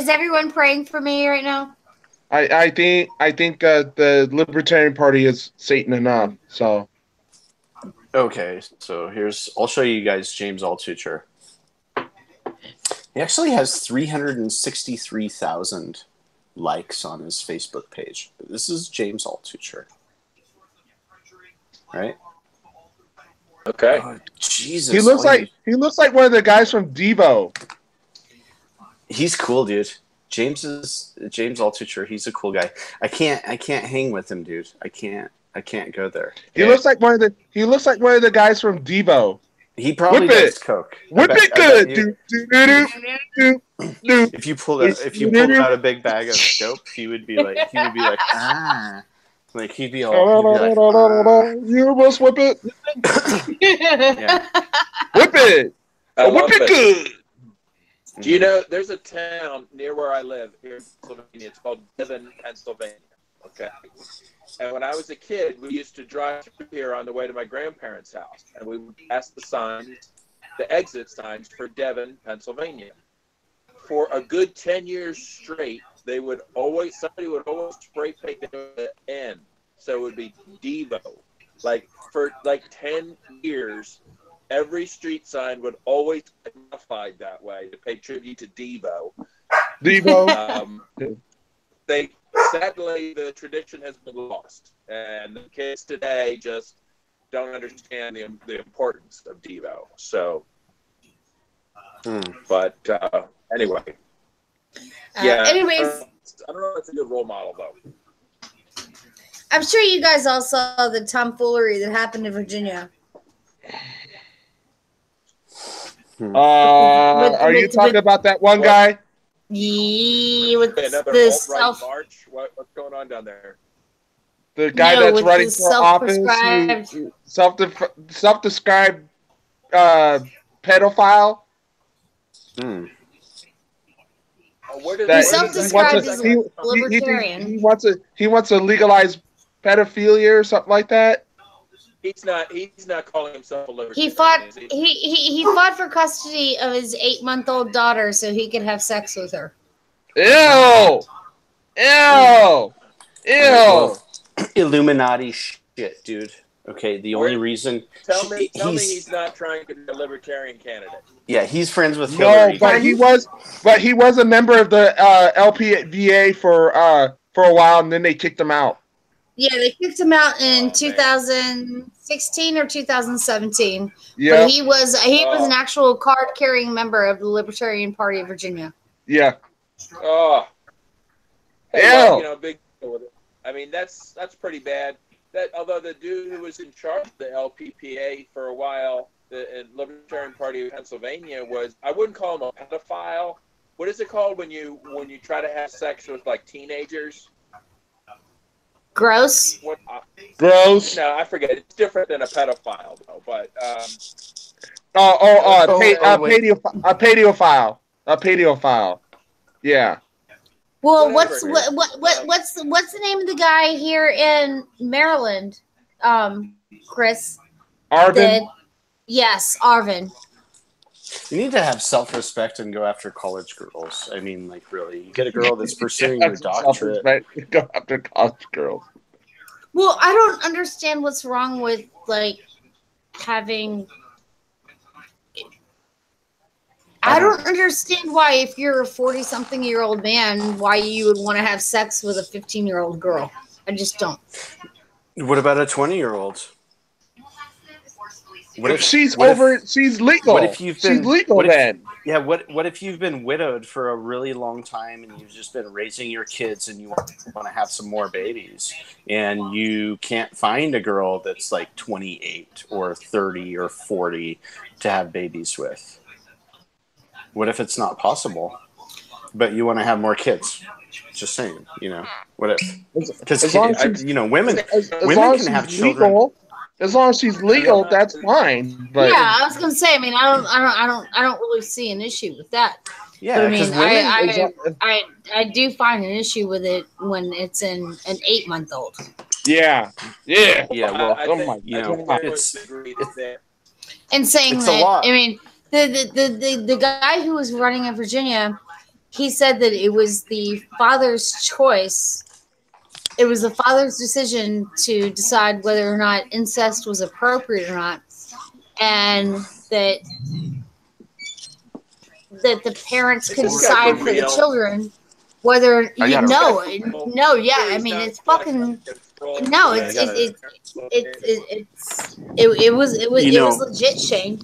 everyone praying for me right now? I think the Libertarian Party is Satan enough. So. Okay, so I'll show you guys James Altucher. He actually has 363,000 likes on his Facebook page. This is James Altucher. Right? Okay. Oh, Jesus. He looks like one of the guys from Devo. He's cool, dude. James Altucher. He's a cool guy. I can't hang with him, dude. I can't go there. He looks like one of the guys from Devo. He probably does coke. Whip it good. If you pulled out a big bag of dope, he would be like ah. Like he'd be all. You must whip it. Yeah. Whip it. Whip it good. Do you know there's a town near where I live here in Pennsylvania? It's called Devon, Pennsylvania. Okay. And when I was a kid, we used to drive through here on the way to my grandparents' house, and we would pass the exit signs for Devon, Pennsylvania. For a good 10 years straight, somebody would always spray paint the N, so it would be Devo. Like for 10 years, every street sign would always be modified that way to pay tribute to Devo. Sadly, the tradition has been lost, and the kids today just don't understand the importance of Devo. So, but anyway, yeah. Anyways, I don't know if it's a good role model though. I'm sure you guys all saw the tomfoolery that happened in Virginia. Are you talking about that one guy? Yeah, with Another the alt-right march. What's going on down there? The guy that's running for office, self-described pedophile. He self-described as a libertarian. He wants to legalize pedophilia or something like that. He's not calling himself a libertarian. He fought for custody of his 8-month-old daughter so he could have sex with her. Ew! Illuminati shit, dude. Okay, the only reason... Tell me he's not trying to be a libertarian candidate. Yeah, he's friends with Hillary. No, but he was a member of the LPVA for a while, and then they kicked him out. Yeah, they kicked him out in 2016 or 2017. Yeah, but he was an actual card-carrying member of the Libertarian Party of Virginia. Yeah. Oh. Hey, well, big deal with it. I mean, that's pretty bad. That although the dude who was in charge of the LPPA for a while, the Libertarian Party of Pennsylvania, I wouldn't call him a pedophile. What is it called when you try to have sex with like teenagers? Gross. Gross. No, I forget. It's different than a pedophile, though. But a pedophile. A pedophile. Yeah. Well, Whatever, what's the name of the guy here in Maryland? Chris. Arvin. Yes, Arvin. You need to have self-respect and go after college girls. I mean, like, really, you get a girl that's pursuing her doctorate. Go after college girls. Well, I don't understand what's wrong with like having. I don't understand why, if you're a 40-something-year-old man, why you would want to have sex with a 15-year-old girl. I just don't. What about a 20-year-old? If she's legal. What if you've been, she's legal then? Yeah, what if you've been widowed for a really long time and you've just been raising your kids and you want to have some more babies and you can't find a girl that's like 28 or 30 or 40 to have babies with? What if it's not possible, but you want to have more kids? Just saying, what if? Because, women can have children. As long as she's legal, that's fine. But yeah, I was gonna say. I mean, I don't really see an issue with that. Yeah, but, I do find an issue with it when it's in an 8-month-old. Yeah. Well, it's and saying it's that. A lot. I mean, the guy who was running in Virginia, he said that it was the father's choice. It was the father's decision to decide whether or not incest was appropriate or not, and that the parents could decide for the children whether I mean it's fucking no, it was legit, Shane.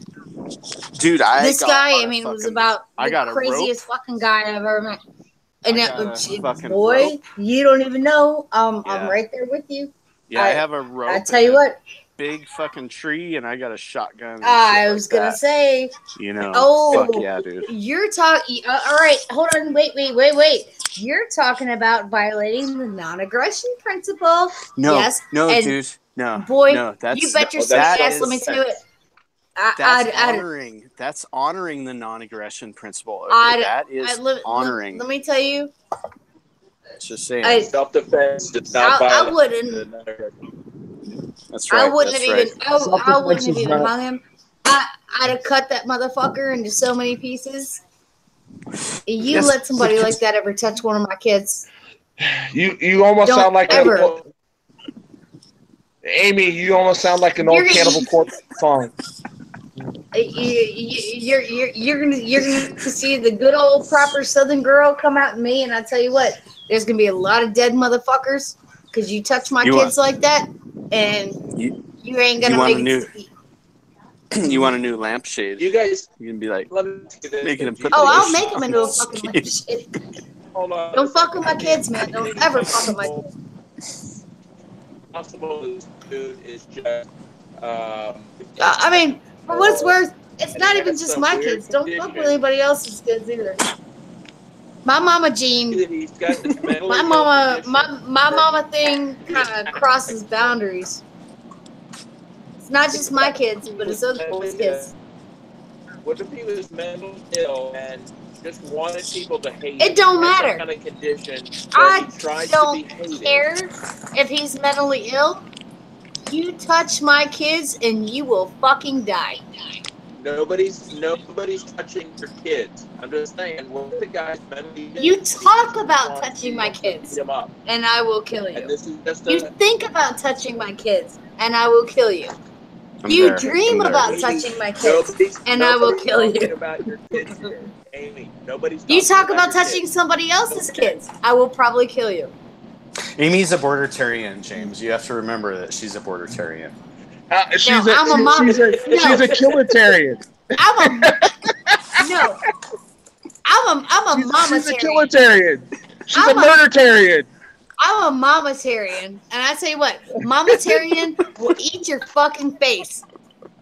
Dude, this guy, I mean, was about the craziest fucking guy I've ever met. And boy, rope. You don't even know. I'm right there with you. Yeah, I have a rope. I tell you what, big fucking tree, and I got a shotgun. I was gonna say, fuck yeah, dude. You're talking. All right, hold on, wait. You're talking about violating the non-aggression principle. No, yes, dude, no, boy, no, that's, you bet your ass. Let me tell you it. That's honoring the non-aggression principle. Okay? That is honoring. Let me tell you. Just saying. Self-defense does not violate. I wouldn't. That's right. I wouldn't have even. I wouldn't have even hung him. I'd have cut that motherfucker into so many pieces. You let somebody like that ever touch one of my kids? You almost sound like Amy. You almost sound like an old Cannibal Corpse song. You're gonna see the good old proper Southern girl come out in me, and I tell you what, there's gonna be a lot of dead motherfuckers because you touch my kids like that, and you ain't gonna make it. You want a new lampshade? You guys, you can be like making him put. I'll make him into a fucking lampshade. Hold on. Don't fuck with my kids, man. Don't ever fuck with my kids. Possible food is just. I mean. For what it's worth, it's not even just my kids. Don't fuck with anybody else's kids either. My mama Jean, my mama thing kind of crosses boundaries. It's not just my kids, but it's other people's kids. What if he was mentally ill and just wanted people to hate him? It don't matter. Kind of condition I don't care if he's mentally ill. You touch my kids and you will fucking die. Nobody's touching your kids. I'm just saying, what if the guy's mentally ill? You talk about touching my kids and I will kill you. And this is just you think about touching my kids and I will kill you. You dream about touching my kids and I will kill you. About your kids here. Amy, you talk about touching somebody else's kids, I will probably kill you. Amy's a bordertarian, James. You have to remember that she's a bordertarian. She's a killertarian. I'm a mamatarian. She's a killertarian. She's a murdertarian. I'm a mamatarian, and I tell you what, mamatarian will eat your fucking face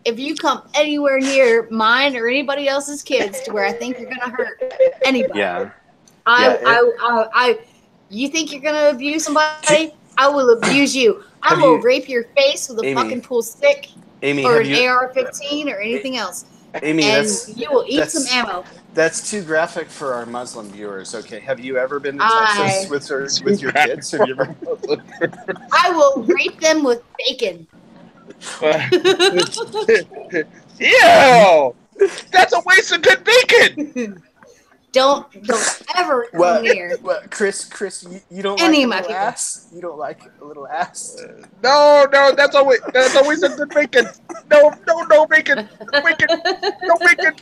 if you come anywhere near mine or anybody else's kids to where I think you're gonna hurt anybody. Yeah. You think you're gonna abuse somebody? I will abuse you. I will rape your face with a fucking pool stick or an AR-15 or anything else. Amy, and you will eat some that's ammo. that's too graphic for our Muslim viewers. Okay, have you ever been to I- Texas with your kids? Have you ever? I will rape them with bacon. Ew! That's a waste of good bacon. Don't ever come near What, Chris, you don't any like of a my little people. ass? You don't like a little ass? No, that's always a good bacon. No bacon. No bacon.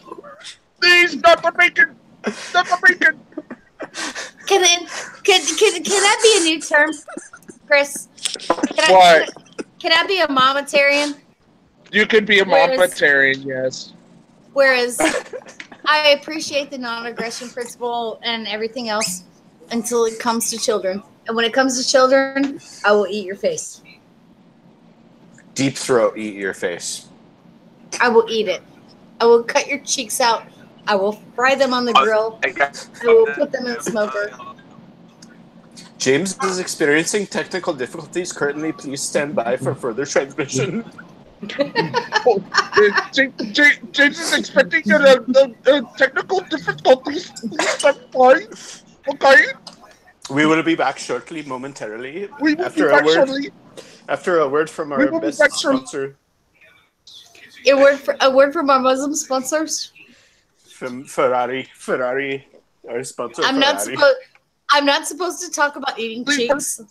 Please, not the bacon. Not the bacon. Can that be a new term, Chris? What? Can I be a momentarian? You can be a Whereas- momentarian, yes. Whereas I appreciate the non-aggression principle and everything else until it comes to children. And when it comes to children, I will eat your face. Deep throat, eat your face. I will eat it. I will cut your cheeks out. I will fry them on the grill. I will put them in the smoker. James is experiencing technical difficulties. Currently, please stand by for further transmission. James is expecting technical difficulties. Okay. We will be back shortly, momentarily. We will be back shortly. After a word from our best sponsor. A word from our Muslim sponsors. From Ferrari, our sponsor. I'm not supposed to talk about eating cheeks,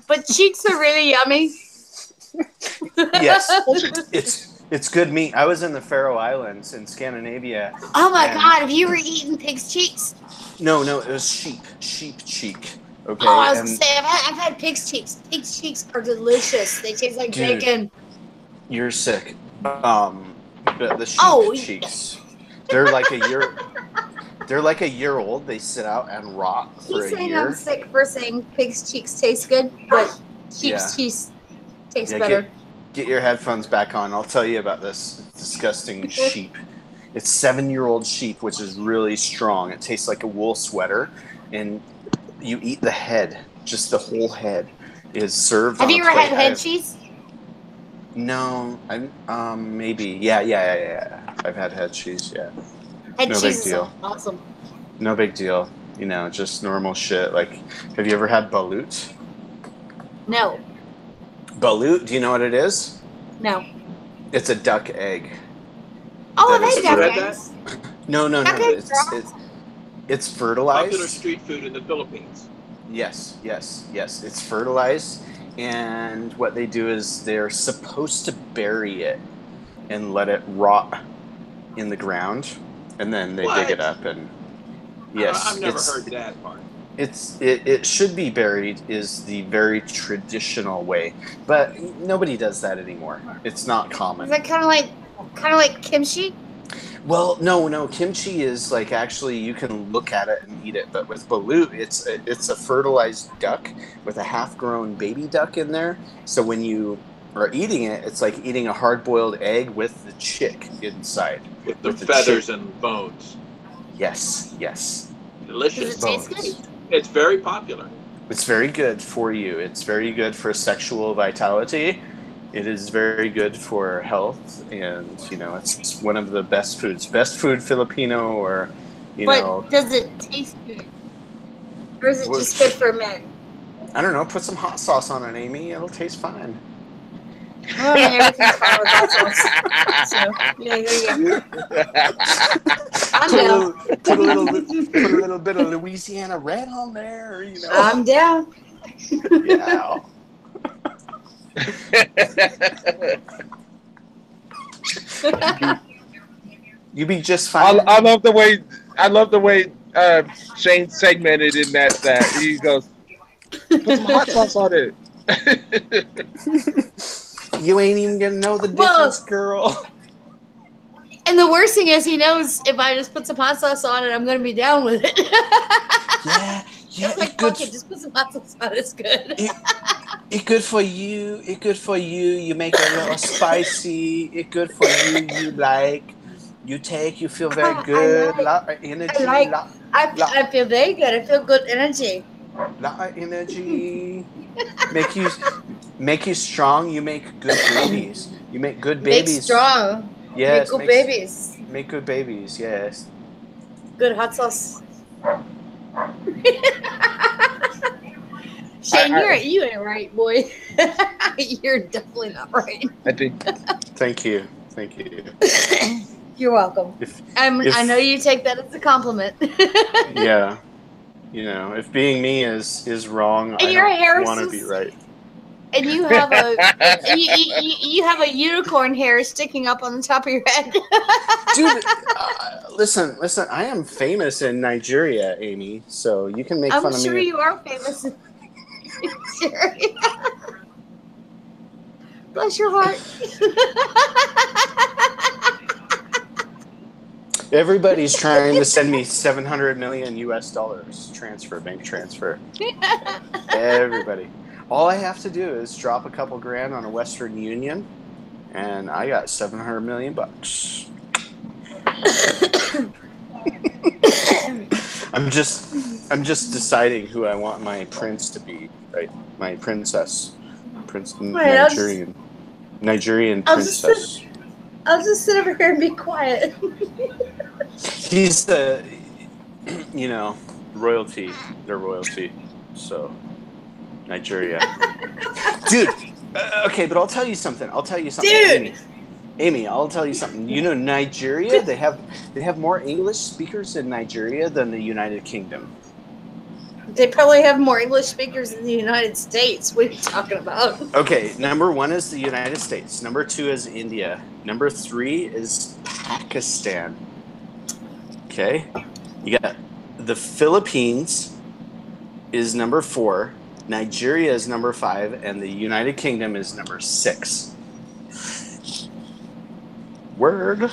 but cheeks are really yummy. Yes, it's good meat. I was in the Faroe Islands in Scandinavia. Oh my God! Have you ever eaten pig's cheeks? No, it was sheep cheek. Okay. Oh, I was gonna say I've had pig's cheeks. Pig's cheeks are delicious. They taste like bacon. You're sick. The sheep cheeks. They're like a year. They're like a year old. They sit out and rot for He's a saying year. I'm sick for saying pig's cheeks taste good, but sheep's cheeks taste better. Get your headphones back on. I'll tell you about this disgusting sheep. It's 7-year-old sheep, which is really strong. It tastes like a wool sweater, and you eat the head. Just the whole head is served. Have on you a ever plate. had head cheese? No, maybe. Yeah. I've had head cheese. Yeah. Head No cheese big deal. is awesome. No big deal. You know, just normal shit. Like, have you ever had balut? No. Balut, do you know what it is? No. It's a duck egg. Oh, That is they got read eggs. No. It's fertilized. Popular street food in the Philippines. Yes. It's fertilized, and what they do is they're supposed to bury it and let it rot in the ground, and then they dig it up. And yes, I've never heard that part. It should be buried is the very traditional way, but nobody does that anymore. It's not common. Is that kind of like kimchi? Well, no. Kimchi is like actually you can look at it and eat it, but with balut, it's a fertilized duck with a half-grown baby duck in there. So when you are eating it, it's like eating a hard-boiled egg with the chick inside, with the feathers and bones. Yes. Delicious. Does it taste good? It's very popular. It's very good for you. It's very good for sexual vitality. It is very good for health, and it's one of the best foods. Best food Filipino, or But does it taste good? Or is it just good for men? I don't know. Put some hot sauce on it, Amy. It'll taste fine. Well, I mean, everything's fine with hot sauce. So, yeah, there you go. I'm down. Put a little bit of Louisiana red on there. I'm down. Yeah. You be just fine. I love the way Shane segmented in that he goes, put some hot sauce on it. You ain't even gonna know the difference, girl. And the worst thing is, he knows if I just put some hot sauce on it, I'm gonna be down with it. Yeah. It's like, fuck it, just put some hot sauce on it. It's good. It's good for you. It's good for you. You make it a little spicy. It's good for you. You like. You take. You feel very good. Lot of energy. I feel very good. I feel good energy. Lot of energy. Make you strong. You make good babies. You make good babies. Make strong. Yes, Make good babies. Make good babies. Yes. Good hot sauce. Shane, you ain't right, boy. You're definitely not right. I think. Thank you. You're welcome. I know you take that as a compliment. Yeah. You know, if being me is wrong, And I you're a don't want to Harris's- be right. And you have a you have a unicorn hair sticking up on the top of your head. Dude, listen. I am famous in Nigeria, Amy. So you can make fun I'm of sure me. you are famous in Nigeria. Bless your heart. Everybody's trying to send me $700 million bank transfer. Everybody. All I have to do is drop a couple grand on a Western Union, and I got $700 million. I'm just deciding who I want my prince to be, right? My princess, Right, Nigerian I'll princess. I'll just sit over here and be quiet. He's the, royalty. They're royalty. So, Nigeria. Dude, okay, but I'll tell you something. Dude! Amy, I'll tell you something. You know, Nigeria, they have more English speakers in Nigeria than the United Kingdom. They probably have more English speakers in the United States. What are you talking about? Okay, number 1 is the United States. Number 2 is India. Number 3 is Pakistan. Okay, you got the Philippines is number 4, Nigeria is number 5, and the United Kingdom is number 6. Word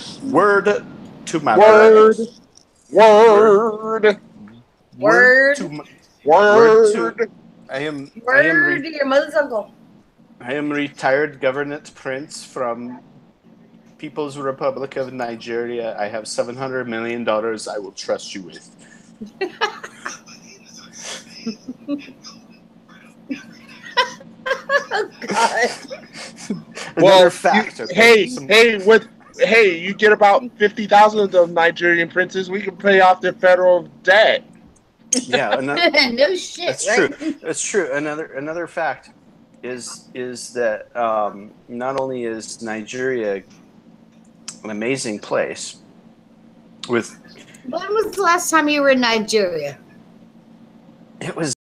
to my Word. Word to my, Word. I am Word to your mother's uncle. I am retired government prince from People's Republic of Nigeria. I have $700 million I will trust you with. Oh, God. Another fact. You get about 50,000 of those Nigerian princes, we can pay off their federal debt. Yeah, No shit. that's right? true. That's true. Another fact is that not only is Nigeria an amazing place with When was the last time you were in Nigeria? it was